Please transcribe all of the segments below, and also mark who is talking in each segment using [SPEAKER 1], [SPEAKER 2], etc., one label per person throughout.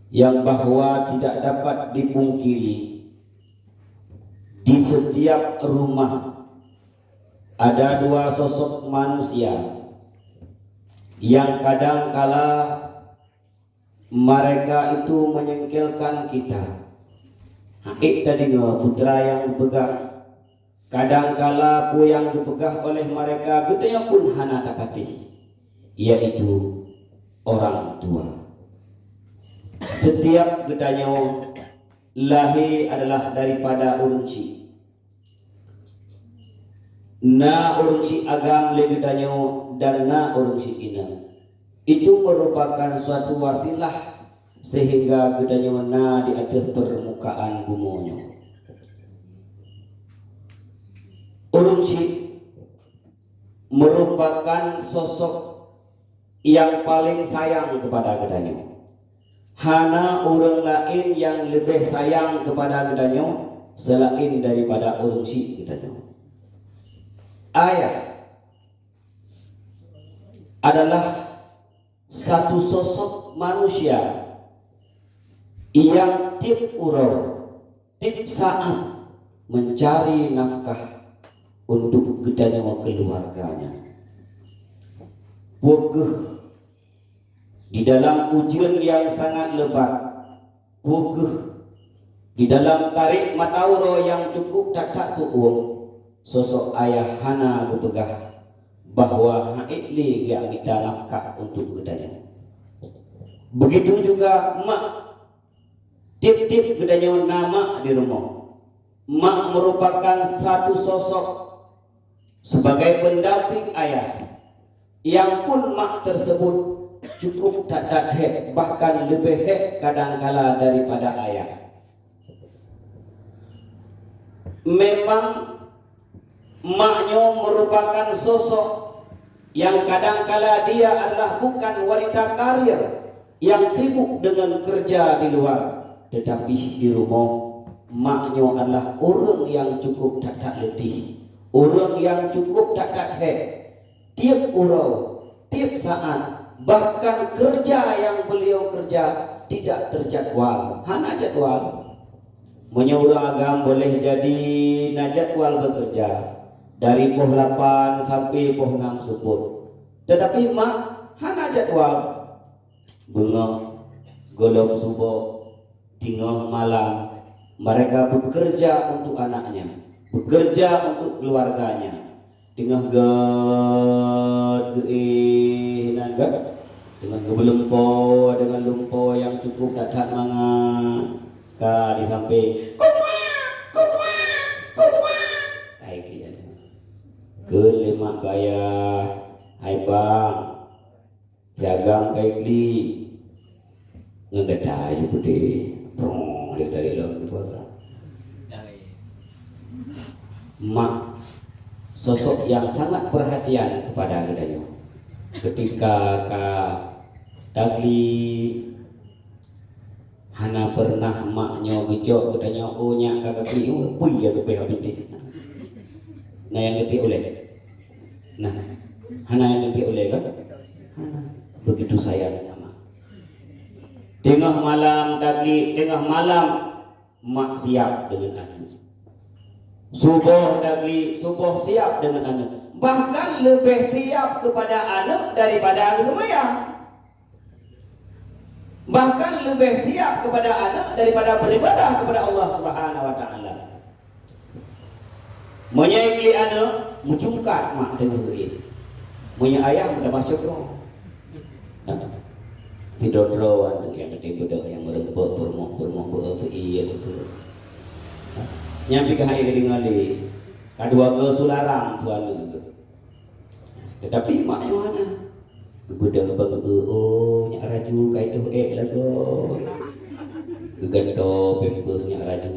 [SPEAKER 1] yang bahwa tidak dapat dipungkiri di setiap rumah ada dua sosok manusia yang kadangkala mereka itu menyengkelkan kita. Haik tadi putra yang dipegang, kadangkala pu yang dipegah oleh mereka gedenya pun hana dapati, yaitu orang tua. Setiap gedanya lahir adalah daripada urunci. Na urunci agam le gedanya dan na urunci ina. Itu merupakan suatu wasilah sehingga gedanya na di atas permukaan bumonya. Urunci merupakan sosok yang paling sayang kepada gedanya. Hana orang lain yang lebih sayang kepada gedanya selain daripada urunci gedanya. Ayah adalah satu sosok manusia yang tiap saat mencari nafkah untuk gedanya keluarganya. Wogeh di dalam ujian yang sangat lebat, wogeh di dalam tarik matauro yang cukup tak suum, sosok ayah hana gepegah bahwa haikli yang minta nafkah untuk gedanya. Begitu juga mak, tip-tip gedanya nama di rumah. Mak merupakan satu sosok sebagai pendamping ayah, yang pun mak tersebut cukup tak hek, bahkan lebih hek kadangkala daripada ayah. Memang maknya merupakan sosok yang kadangkala dia adalah bukan wanita karir yang sibuk dengan kerja di luar, tetapi di rumah maknya adalah orang yang cukup tak letih, orang yang cukup tak hek. Tiap urau, tiap saat, bahkan kerja yang beliau kerja tidak terjadwal, hana jadwal. Menyeurang agam boleh jadi najadwal bekerja dari pukul 8 sampai pukul 6 subuh, tetapi mak hana jadwal. Bengong golong subuh tengah malam mereka bekerja untuk anaknya, bekerja untuk keluarganya. Tengah dengan gebelumpo, dengan lumpo yang cukup datang mangan ka di samping hai klian ke lima gaya hai bang jagang kai kli ngegedai gede brong dari laut mak sosok yang sangat perhatian kepada gedanya. Ketika dagli hana pernah maknya gejok gedanya onya kakak kli pui ya kepe bintik. Nah yang lebih oleh. Nah, hana yang lebih oleh kan? Begitu sayangnya mak. Tengah malam dagli, tengah malam mak siap dengan anak. Subuh dagli, subuh siap dengan anak. Bahkan lebih siap kepada anak daripada sembahyang. Bahkan lebih siap kepada anak daripada beribadah kepada Allah Subhanahu wa taala. Menyayangi anak, mucungkat mak dengan begitu. Punya ayah sudah baca dong. Tidur rawan yang gede budak yang merembak bermok iya betul. Nyampi ke hari kedingali kedua ke sularang suami itu. Tetapi maknya mana? Kebudak bagi nyak raju kai tu lagu. Gegento pempes nyak raju.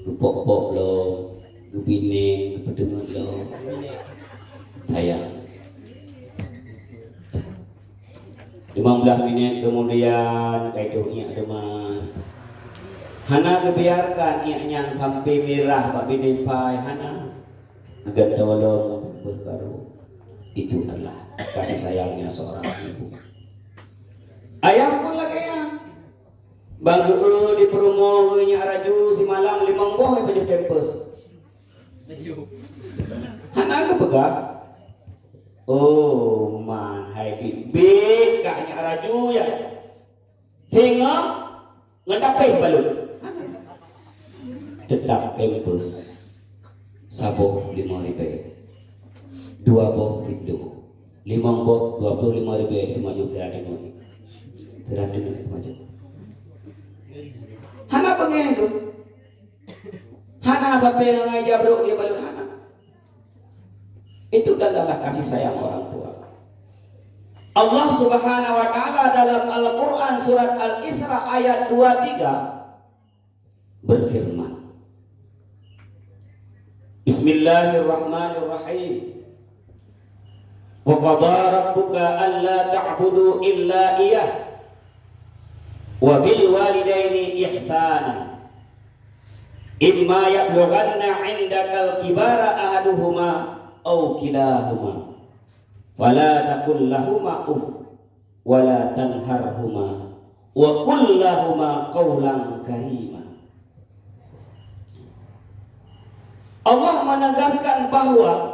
[SPEAKER 1] Gepok-pok lo, gebining, kepedengan lo. Sayang. 15 menit kemudian kai tu nyak deman. Hana kebiarkan nyak sampai mirah pak binipai hana. Gegento lo bos baru. Itu adalah kasih sayangnya seorang ibu. Ayah pun lagi ya Bagi di perumahan nya raju si malam 5 boh baju tempes. Anak ke pegang. Oh man, hai bibik kaknya raju ya. Singa ngendapih balut. Tetap tempes. Saboh 5.000. 2 boh tidur. 5 boh 25.000 itu maju saya ada ni. Terada itu maju. Hana pengeh tu. Hana sampai ngai jabruk dia balut hana. Itu adalah kasih sayang orang tua. Allah Subhanahu wa taala dalam Al-Qur'an surat Al-Isra ayat 23 berfirman. Bismillahirrahmanirrahim. Wa qadha rabbuka alla ta'budu illa iyyah wa bil walidaini ihsana. Imma yablughanna 'indakal kibara ahaduhuma aw kilahuma fala taqul lahumā uff wa la tanharhumā wa qul lahumā qawlan karīmā. Allah menegaskan bahwa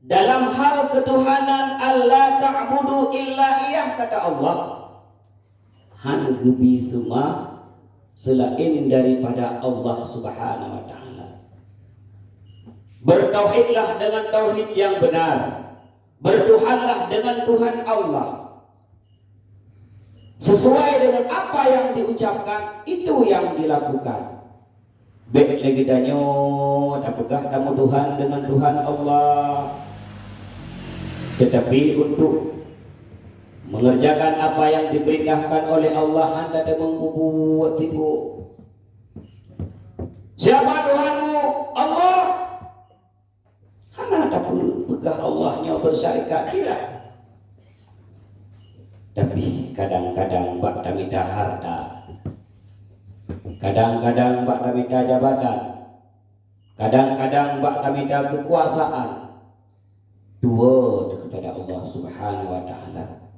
[SPEAKER 1] dalam hal ketuhanan Allah ta'budu illa iyah, kata Allah, han gebi semua selain daripada Allah Subhanahu wa taala. Bertauhidlah dengan tauhid yang benar. Bertuhanlah dengan Tuhan Allah. Sesuai dengan apa yang diucapkan, itu yang dilakukan. Baik lagi danyo apakah kamu Tuhan dengan Tuhan Allah. Tetapi untuk mengerjakan apa yang diperintahkan oleh Allah, anda ada membuat tipu. Siapa Tuhanmu? Allah. Anda ada pegah Allahnya bersyarikat tidak. Tapi kadang-kadang bak minta harta, kadang-kadang bak minta jabatan, kadang-kadang bak minta kekuasaan. Dua kepada Allah Subhanahu wa taala,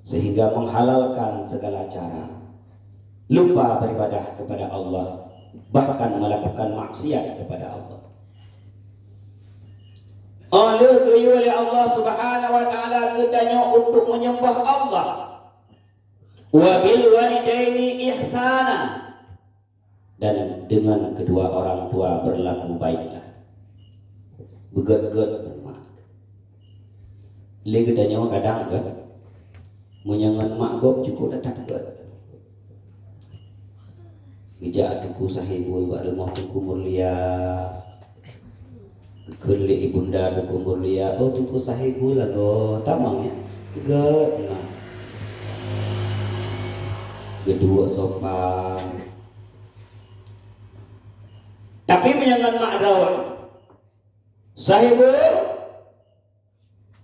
[SPEAKER 1] sehingga menghalalkan segala cara, lupa beribadah kepada Allah, bahkan melakukan maksiat kepada Allah. Oleh Allah Subhanahu wa taala kedanya untuk menyembah Allah. Wa bil walidaini ihsana, dan dengan kedua orang tua berlaku baiklah. Beget-get le kedanya kadang kan munyangan mak gop cukup dah takut. Ija tuku sahibu buat rumah tuku mulia. Keli ibunda tuku mulia. Oh tuku sahibu lah go tamangnya. Ged nah. Kedua sopan. Tapi munyangan mak daun. Sahibu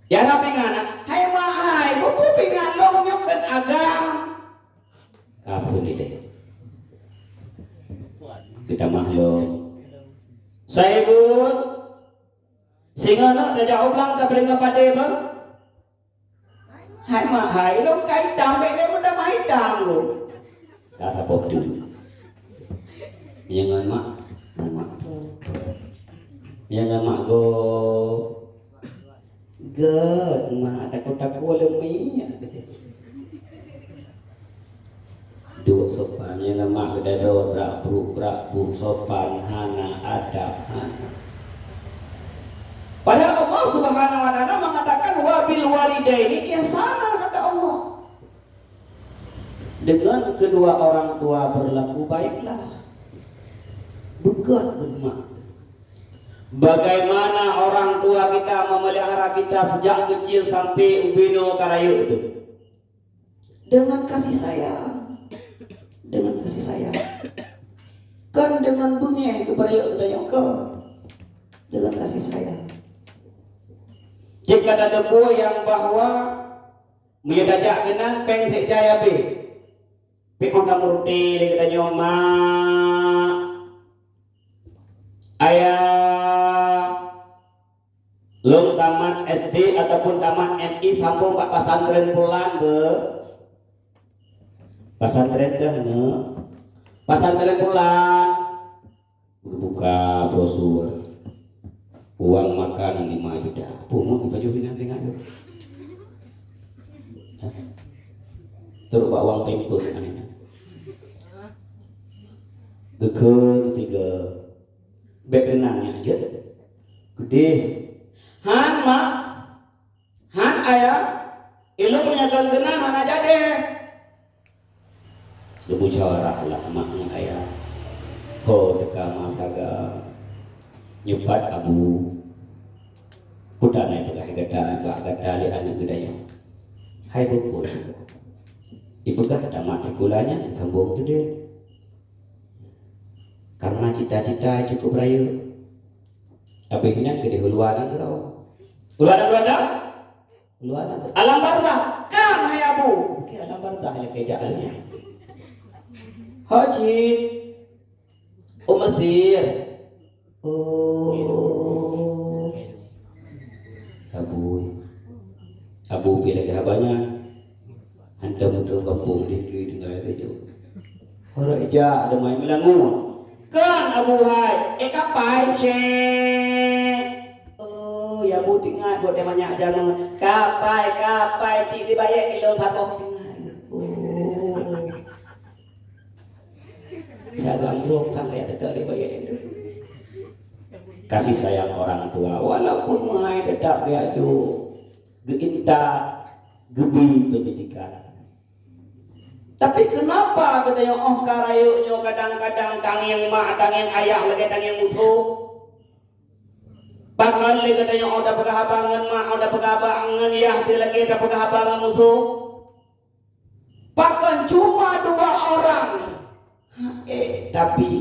[SPEAKER 1] ya rapi ngana, hai mahai, buku pingan long nyokan agam. Apa ni deh? Kita mahluk. Saya pun, singa nak kerja ulang tak boleh ngapade bang. Hai mahai, long kai tambah le muda mahai tanggu. Kata bodoh. Jangan mak, jangan mak go. Ged mah takut-takut lemi. Dua sopan yang mak kedaro brak-brak sopan hana adab hana. Padahal Allah Subhanahu wa taala mengatakan wa bil walidaini ihsana, kata Allah. Dengan kedua orang tua berlaku baiklah. Begat bermak. Bagaimana orang tua kita memelihara kita sejak kecil sampai ubino karayu itu? Dengan kasih sayang. Dengan kasih sayang. Kan dengan bengeh kepada kau. Dengan kasih sayang. Jika ada debu yang bahwa dia dajak kenan peng sek jaya be. Pe orang murti le katanya ma. Ayah long tamat SD ataupun tamat MI sambung pak pesantren pulang be. Pesantren teh pesantren pulang buka brosur uang makan 5 juta. Pumu kita jualin nanti ngadu. Terus bawa uang tempus anehnya. Gekeun siga bek genangnya aja gede. Han mak, han ayah, ilu punya genang han aja deh. Kemusyawarah lah mak ayah. Ho deka masaga nyupat abu putana itu gada li anak gedanya. Hai bukul. Ibu kah ada matrikulanya disambung gede. Karena cita-cita cukup rayu. Abihnya gede huluanan terau. Huluanan. Alam barda. Kam hai abu. Oke alam barda hanya kejaannya. Haji. Mesir. Oh. Abu pilih kehabanya. Anda mudah kampung di dengan itu. Orang ija ada main melangu. Kan abu hai, kapai ce. Oh, ya bu tinggal kau temanya aja mah. Kapai di dibayar ilmu satu tinggal. Oh, jaga buruk sampai tidak dibayar itu. Kasih sayang orang tua, walaupun mahai tetap diaju, geinta, gebi pendidikan. Tapi kenapa katanya karayunya kadang-kadang tanging mak, tanging ayah lagi tanging musuh. Bahkan lagi katanya ada pekahabangan mak, ada pekahabangan ayah, dia lagi ada pekahabangan musuh. Bahkan cuma 2 orang. Tapi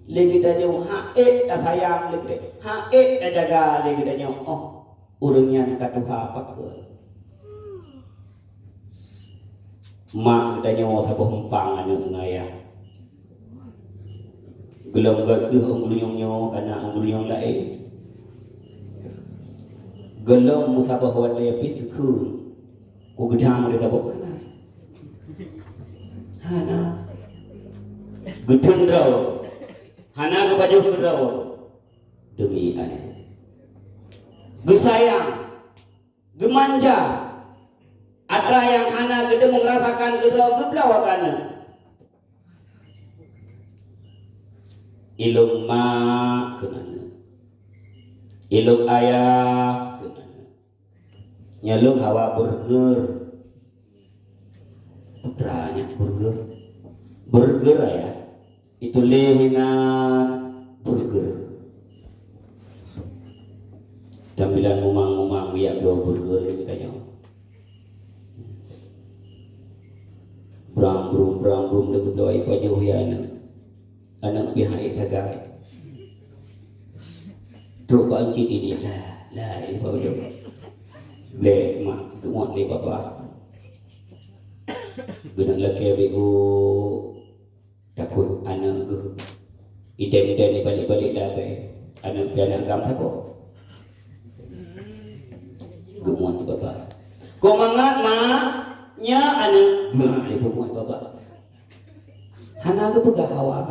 [SPEAKER 1] lagi katanya tak sayang lagi. Tak jaga lagi katanya urungnya katuha pakai. Mak katanya mau sabuh empang anu ngaya. Gelom geuh unglunyong kana unglunyong lain. Gelom musabah wa tayapi keun. Ku gedang di sabuh kana. Hana. Gedung daw. Hana ke baju daw. Demi ane. Gesayang. Gemanja. Ada yang hana gede merasakan geblau akana. Ilung mak kenana. Ilung ayah kenana. Nyalung hawa burger. Putranya burger ya. Itu lehinan burger. Tampilan mumang ya dua burger itu kayaknya. Brang brum dekat doa ipajuh ya anak pihak tagai. Truk banci ini lah ipajuh. Le mak tuan ni bapa. Genang laki bego takut anak ke. Iden ni balik lah be. Anak piana agam tako. Gemuan ni bapa. Kau mangat mak nya anu mah itu muat bapa. Hana ke pegah hawa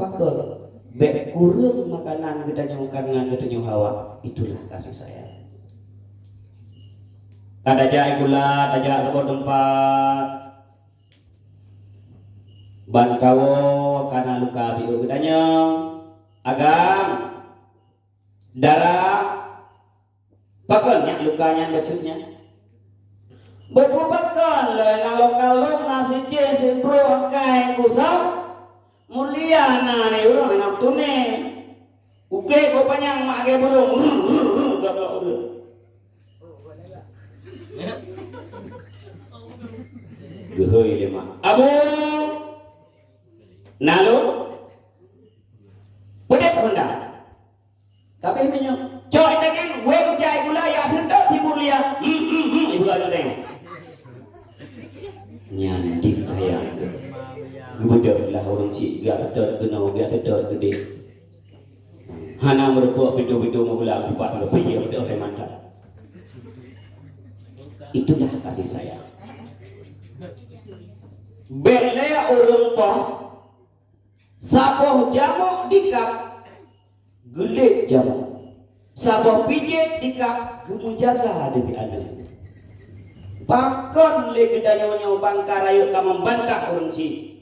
[SPEAKER 1] pakel bek kurang makanan gedanya karena gedanya hawa itulah kasih sayang. Kada jai kula tajak sebuah tempat bantawo karena luka biu gedanya agam darah pakelnya lukanya bacutnya. Berbubakan lah kalau nasi jesi pro kain kusau mulia nane urang anak tune uke ko panyang mak ge burung gak geheuy le mak abu nalu pudet honda tapi minyak coy daging web jai gula ya sentot si mulia ibu ada deng nyandik sayang gebedak lah orang cik gak sedot kenau gak sedot gede hana merebut video-video mengulang di pak lebih yang udah mantap. Itulah kasih sayang. Bele urang poh saboh jamu dikap gelit jamu, saboh pijit dikap gemu jaga demi anak. Pakon le gedanyonyo bangkarayo ka membantah urang ci.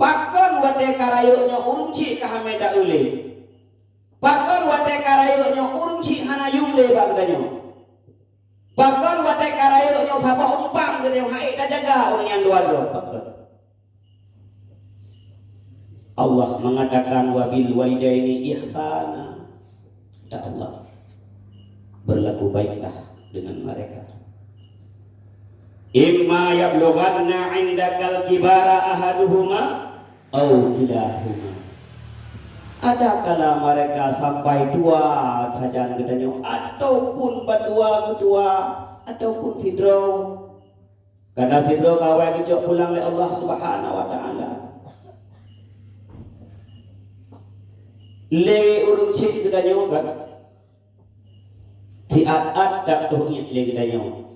[SPEAKER 1] Pakon wate karayonyo urang ci ka hameda ule. Pakon wate karayonyo urang ci hanayum le bagdanyo. Pakon wate karayonyo saboh umpang gede hae da jaga urang yang dua. Pakon. Allah mengatakan wabil walidaini ihsana. Ya Allah, berlaku baiklah dengan mereka. Imma yablughanna 'indakal kibara ahaduhuma aw kilahuma. Ada kala mereka sampai tua saja gedanya ataupun berdua kedua ataupun sidro. Karena sidro kawai kejok pulang oleh Allah Subhanahu wa taala. Le urung cik gedanya kan. Si at dak dohnya le gedanya.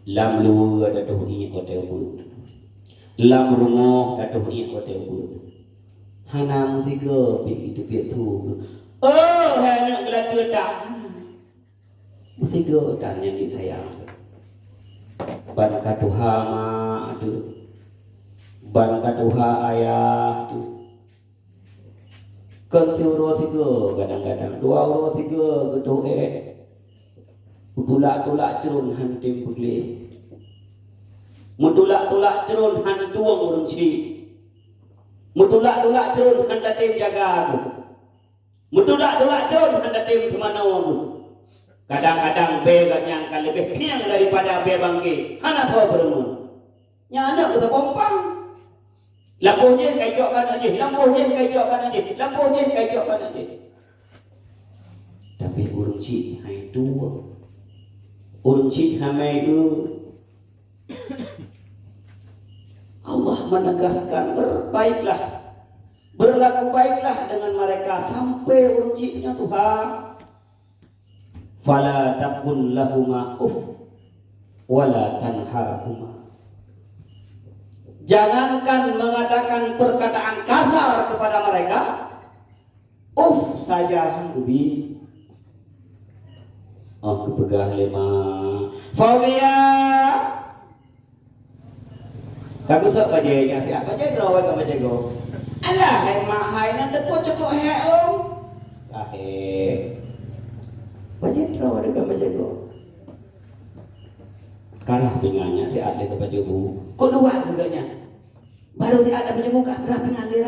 [SPEAKER 1] Lam lu ada dohnya hotel bud. Lam rumah ada dohnya hotel bud. Hana musiga itu piat tu. Oh, hana gelatu dak. Musiga dan yang ditayang. Ban katuha ma ada. Ban katuha ayah tu. Kentiro siga kadang-kadang 2 euro siga gedung Mutulak-tulak cerun hantim putli. Mutulak-tulak cerun hantuang urung ci. Mutulak-tulak cerun handatim jaga aku. Mutulak-tulak cerun handatim semanau aku. Kadang-kadang be gak nyangka lebih tiang daripada be bangki. Hana tahu berumur. Nyana kita pompang. Lampunya kajokkan aja. Lampunya kajokkan aja. Lampunya kajokkan aja. Tapi urung ci hai tua. Urung cik hamai Allah menegaskan berbaiklah, berlaku baiklah dengan mereka sampai urung ciknya Tuhan. Fala takun lahuma wala tanharhuma. Jangankan mengatakan perkataan kasar kepada mereka, saja hanggubi. Aku pegah lima Fawia Kagu sok bajanya siapa bajai drawai ka bajai go Alah hai mahai nang tepo cokok hek long Kahe Bajai drawai ka bajai go Karah pinganya ti ada ka bajai bu Keluar harganya Baru ti ada bajai muka rapi ngali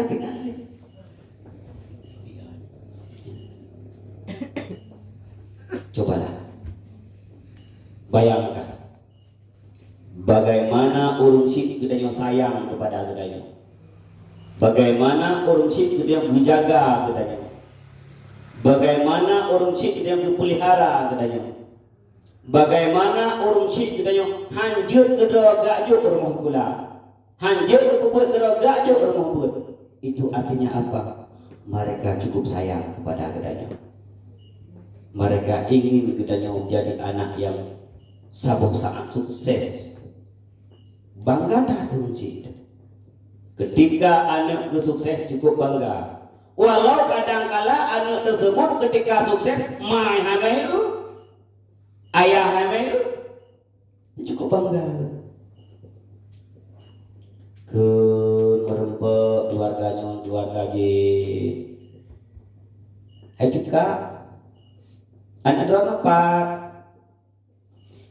[SPEAKER 1] Cobalah bayangkan bagaimana urung sik gedanya sayang kepada gedanya. Bagaimana urung sik gedanya menjaga gedanya. Bagaimana urung sik gedanya dipelihara gedanya. Bagaimana urung sik gedanya hanjut gedro gakjuk rumah kula. Hanjut kebut gedro gakjuk rumah bud. Itu artinya apa? Mereka cukup sayang kepada gedanya. Mereka ingin gedanya menjadi anak yang sabuh sangat sukses. Bangga dah kunci. Ketika anak sukses cukup bangga. Walau kadangkala anak tersebut ketika sukses mai hamai ayah hamai cukup bangga. Ke merempek keluarganya keluarga je. Hai juga anak drama pak.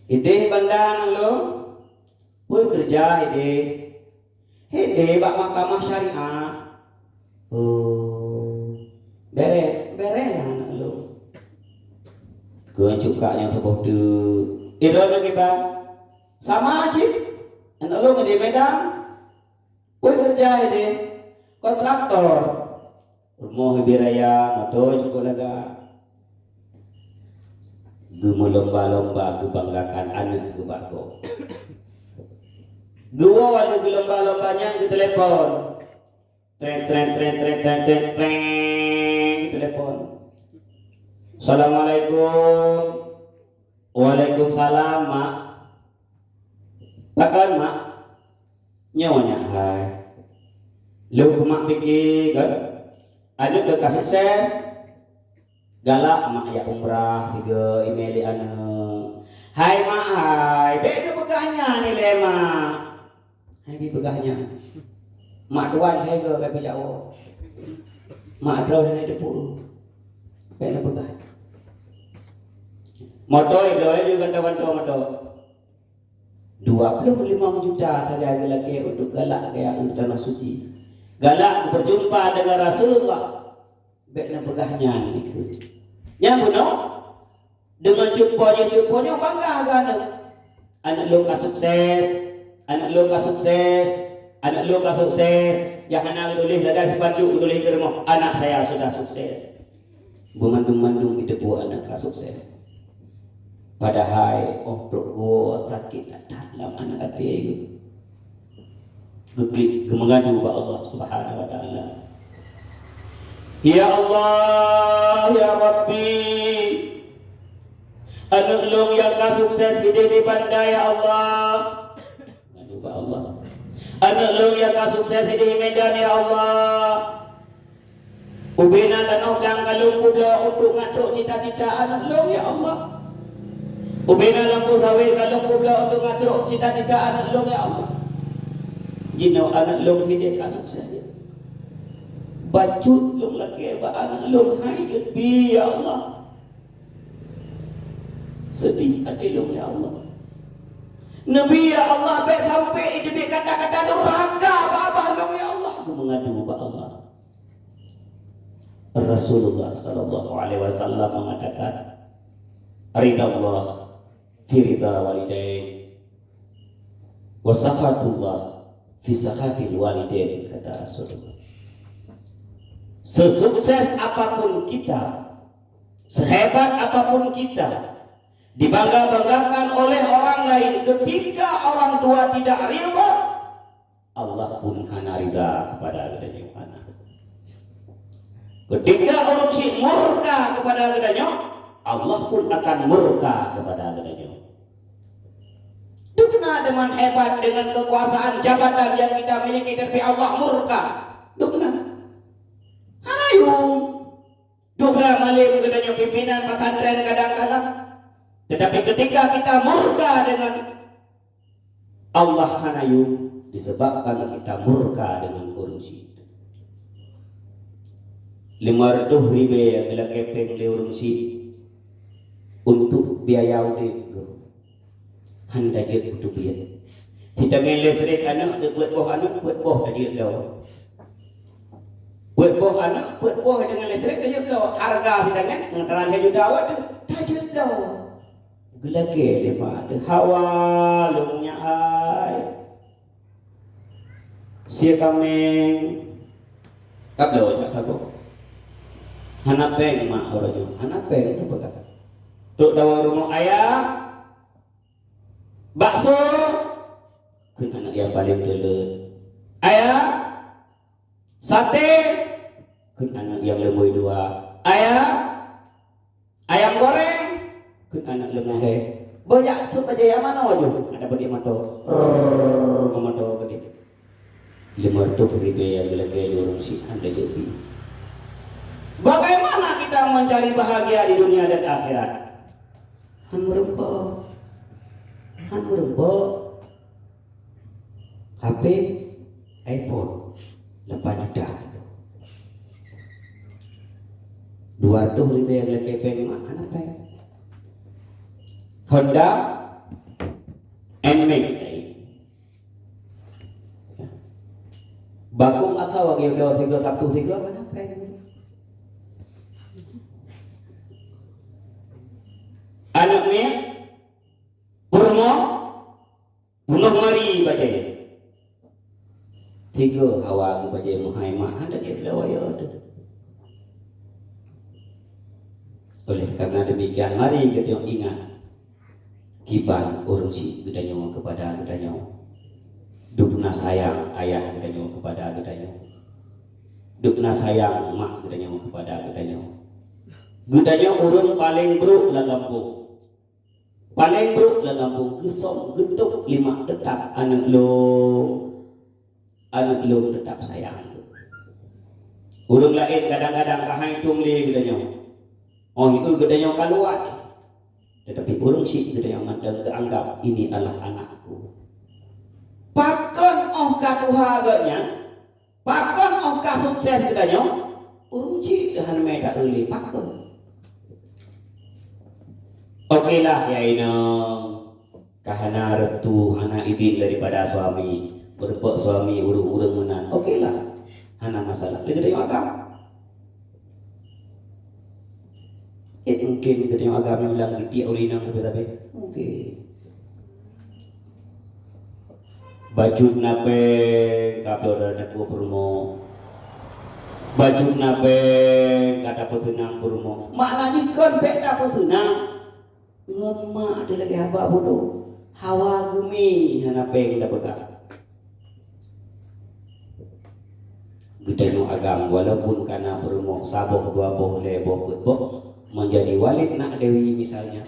[SPEAKER 1] Ide bandang lo, woi kerja ide bak mahkamah syariah. Oh, bere lah anak lo. Kau cukanya sebab tu, ide lagi bang, sama aja. Anak lo ngedi Medan, woi kerja ide, kontraktor, rumah biraya, motor cukup lega. Gemu lomba-lomba kebanggakan anak gebako. Gua ada lomba-lombanya ke telepon. Tren ke telepon. Assalamualaikum. Waalaikumsalam mak. Takkan mak. Nyonya hai. Lu mak pikir kan anu ke sukses galak mak ya umrah tiga email anu hai mak hai be begahnya ni le mak hai bi begahnya mak tuan hai ke ka Jawa mak draw ni depu be na begah motor doi juga kawan-kawan motor 25 juta saja lagi untuk galak kayak tanah suci galak berjumpa dengan Rasulullah bekna pegahnya niku yang benar dengan jumpanya bangga agana anak lu ka sukses anak lu ka sukses yang anak tulis ada si Bandung tulis ke rumah anak saya sudah sukses memandung-mandung itu buat anak ka sukses padahal perut sakit dalam anak hati geglik gemengadu kepada Allah Subhanahu wa taala. Ya Allah, ya Rabbi. Anak long yang ka sukses hidup di pandai ya Allah. Ngadu kepada Allah. Anak long yang ka sukses hidup di Medan ya Allah. Ubina dan odang kalung kubla untuk ngatuk cita-cita anak long ya Allah. Ubina lampu sawit kalung kubla untuk ngatuk cita-cita anak long ya Allah. Jino anak long hidup ka sukses ya. Bacut long lagi ba anak long hidup bi ya Allah. Sedih hati long ya Allah. Nabi ya Allah baik sampai itu kata-kata durhaka ba long ya Allah. Aku mengadu ba Allah. Rasulullah sallallahu alaihi wasallam mengatakan ridha Allah fi ridha walidain wa sakhatullah fi sakhatil walidain kata Rasulullah. Sesukses apapun kita, sehebat apapun kita, dibangga-banggakan oleh orang lain ketika orang tua tidak ridha, Allah pun hana ridha kepada adanya anak. Ketika orang si murka kepada adanya, Allah pun akan murka kepada adanya. Dukna dengan hebat dengan kekuasaan jabatan yang kita miliki tapi Allah murka. Dukna. Hanayung. Dukna malim kedanya pimpinan pesantren kadang-kadang. Tetapi ketika kita murka dengan Allah hanayung disebabkan kita murka dengan urunsi. 500 ribu yang gila kepeng le urunsi untuk biaya udik. Handa je butuh biaya. Tidak ngel listrik anak buat boh tadi lau. Buat boh anak, buat boh dengan listrik dia lau. Harga sedangkan antara 1 juta awak tu tajud lau. Gelake lepa ada hawa lungnya ai. Sia kameng. Kaplo tak tahu. Hanapeng mak orang hanapeng tu apa? Tok dawa rumah ayah bakso kun anak yang paling telet ayah sate kun anak yang lemui 2 ayah ayam goreng kun anak lemui banyak tu aja yang mana wajib ada pergi motor motor pergi 500 ribu yang lagi di orang si anda jadi bagaimana kita mencari bahagia di dunia dan akhirat merempah HP iPhone 8 juta 200 ribu yang lagi pengen makan apa ya Honda NMAX bakung atau wagi udah tiga kan apa ya anaknya bunuh mari baca ya. 3 hawa baca muhaimat ada dia belawaya ada. Oleh karena demikian mari kita ingat kiban urunsi gedanya kepada gedanya. Dukna sayang ayah gedanya kepada gedanya. Dukna sayang mak gedanya kepada gedanya. Gedanya urun paling buruk lah kampung. Paling buruk lah kampung kesom geduk 5 tetap anak lo tetap sayang Urang lain kadang-kadang kahaitung le gedanya. Oh itu gedanya keluar. Tetapi urang si gedanya mandang keanggap ini adalah anakku. Pakon oh kapuhaganya, pakon oh kasukses gedanya. Urang si dahan meda euli pakon. Oke lah ya inang kahana restu hana izin daripada suami berpok suami urung-urung menan. Oke lah. Hana masalah. Lagi yang agam. Mungkin kita yang agam yang bilang dia ulinang tapi mungkin. Baju nape kabel ada dua purmo. Baju nape kata pesenang purmo. Maknanya kan beda pesenang. Ngemak ada lagi apa bodoh. Hawa gumi hana peng dapat pegang. Gedenya agam walaupun karena berumur saboh dua boh leboh ketboh menjadi walid nak dewi misalnya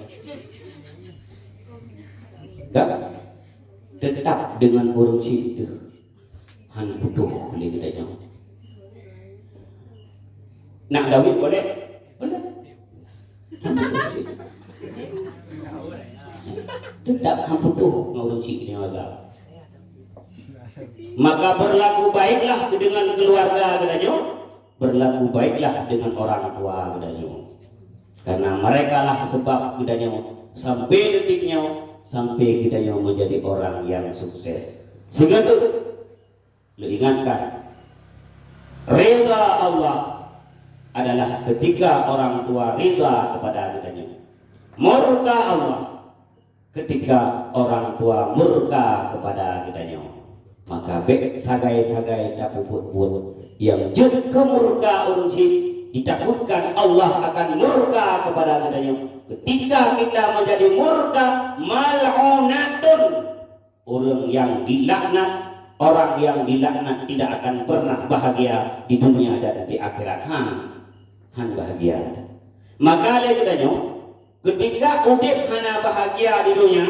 [SPEAKER 1] gak tetap dengan burung si itu han putuh oleh gedenya nak dawit boleh tetap han putuh ngurung si ini agam. Maka berlaku baiklah dengan keluarga gedanya, berlaku baiklah dengan orang tua gedanya. Karena mereka lah sebab gedanya sampai detiknya sampai gedanya menjadi orang yang sukses. Sehingga itu lu ingatkan ridha Allah adalah ketika orang tua ridha kepada gedanya. Murka Allah ketika orang tua murka kepada gedanya. Maka bek sagai-sagai tak buat yang jud kemurka urunsi ditakutkan Allah akan murka kepada kita. Ketika kita menjadi murka mal'unatun, orang yang dilaknat, orang yang dilaknat tidak akan pernah bahagia di dunia dan di akhirat. Han bahagia. Maka katanya ketika udip hana bahagia di dunia,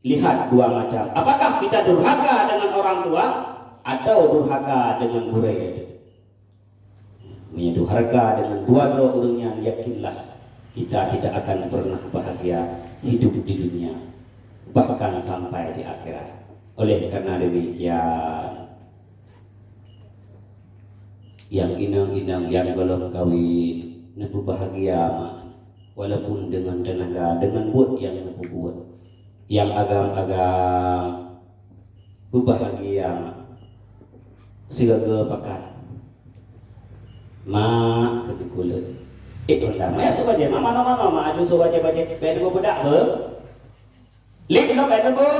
[SPEAKER 1] lihat dua macam. Apakah kita durhaka dengan orang tua atau durhaka dengan burai? Durhaka dengan dua-dua orangnya, yakinlah kita tidak akan pernah bahagia hidup di dunia bahkan sampai di akhirat. Oleh karena demikian, yang inang-inang yang belum kawin nebu bahagia walaupun dengan tenaga, dengan buat yang nebu buat. Yang agam-agam bahagia sigaga pakat mak kedikulet itu lah maya suka je mama aju suka je baje bed go budak be lip no bed go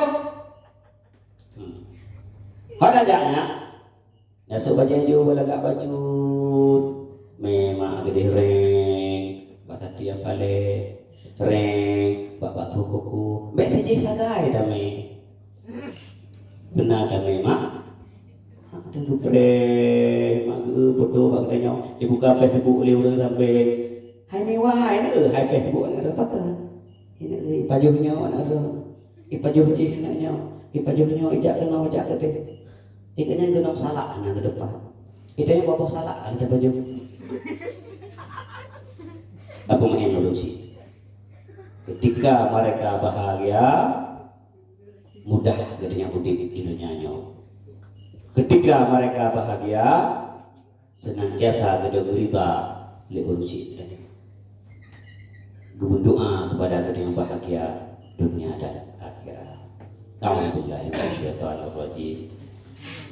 [SPEAKER 1] ada jaknya ya suka je jo balaga baju memang gede reng bahasa dia pale reng bapak tukuku mbak teje sagai dame benar dame mak ada dupre mak foto bak tanya dibuka Facebook liu dah sampai hai ni wahai ni hai Facebook ada apa kan ini pajuhnya ada ipajuh je naknya ipajuhnya ijak kenal ijak kete ikatnya kenal salah nak ke depan kita yang bawa salah ada pajuh apa mengintroduksi. Ketika mereka bahagia, mudah gedenya udip di dunianya. Ketika mereka bahagia, senantiasa gede gerita liurusi. Berdoa kepada gede yang bahagia dunia dan akhirat. A'udzubillahi minasyaitonir rajim.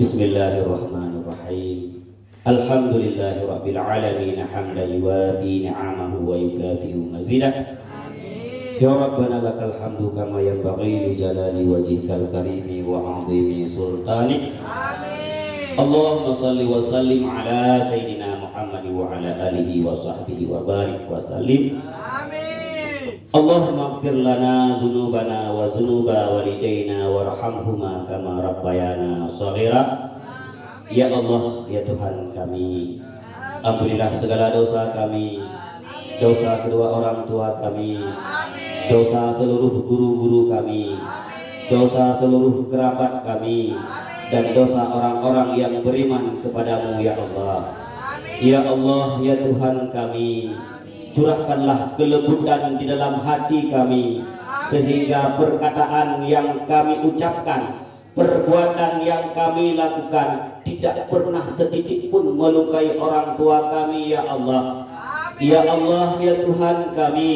[SPEAKER 1] Bismillahirrahmanirrahim. Alhamdulillahirabbil alamin hamdan yuwafi ni'amahu wa yukafi'u mazidah. Ya Rabbana lakal hamdu kama yanbaghi li jalali wajhikal karimi wa 'azimi sultanik. Amin. Allahumma shalli wa sallim ala sayyidina Muhammad wa ala alihi wa sahbihi wa barik wa sallim. Amin. Allahumma ighfir lana dzunubana wa dzunuba walidayna warhamhuma kama rabbayana shaghira. Ya Allah, ya Tuhan kami, ampunilah segala dosa kami, dosa kedua orang tua kami, dosa seluruh guru-guru kami, dosa seluruh kerabat kami, dan dosa orang-orang yang beriman kepadamu ya Allah. Ya Allah, ya Tuhan kami, curahkanlah kelembutan di dalam hati kami, sehingga perkataan yang kami ucapkan, perbuatan yang kami lakukan tidak pernah setitik pun melukai orang tua kami. Ya Allah, ya Allah, ya Tuhan kami,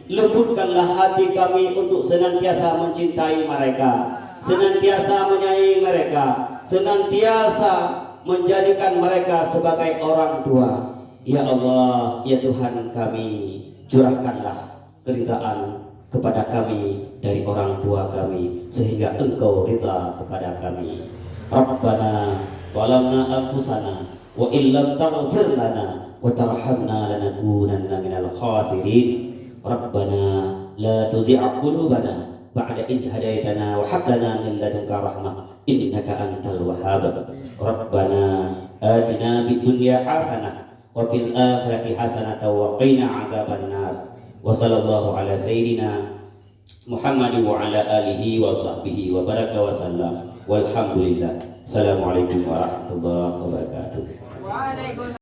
[SPEAKER 1] lembutkanlah hati kami untuk senantiasa mencintai mereka, senantiasa menyayangi mereka, senantiasa menjadikan mereka sebagai orang tua. Ya Allah, ya Tuhan kami, curahkanlah keridhaan kepada kami dari orang tua kami, sehingga Engkau ridha kepada kami. Rabbana zalamna anfusana wa illam taghfir lana wa tarhamna lanakunanna minal khasirin. Rabbana la tuzigh qulubana ba'da idh hadaitana wa hab lana min ladunka rahmah innaka antal wahhab. Rabbana atina fid dunya hasanah wa fil akhirati hasanah wa qina azaban nar. Wa sallallahu ala sayyidina Muhammad wa ala alihi wa sahbihi wa baraka wa sallam. Walhamdulillah. Assalamualaikum warahmatullahi wabarakatuh.